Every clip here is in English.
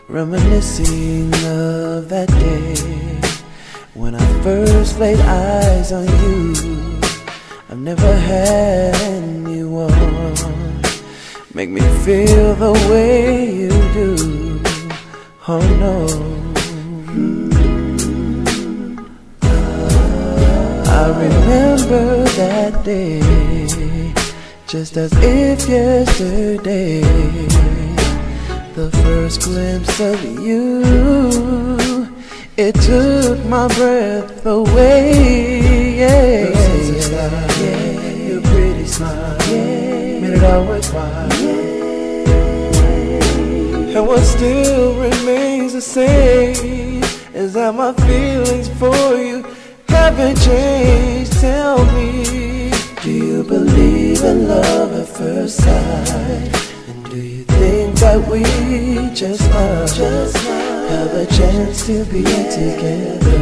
Reminiscing of that day when I first laid eyes on you. I've never had anyone make me feel the way you do. Oh no. I remember that day just as if yesterday. The first glimpse of you, it took my breath away. Yeah, yeah. Your pretty smile, yeah, made it all worthwhile. Yeah. And what still remains the same is that my feelings for you haven't changed. Tell me, do you believe in love at first sight? Do you think that we just might have a chance to be together?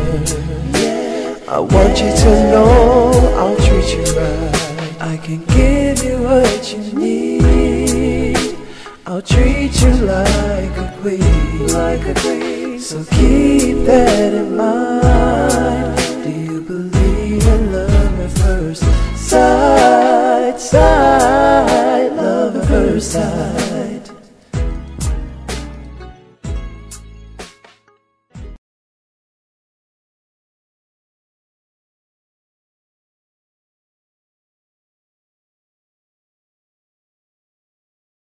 I want you to know I'll treat you right. I can give you what you need. I'll treat you like a queen, So keep that in mind.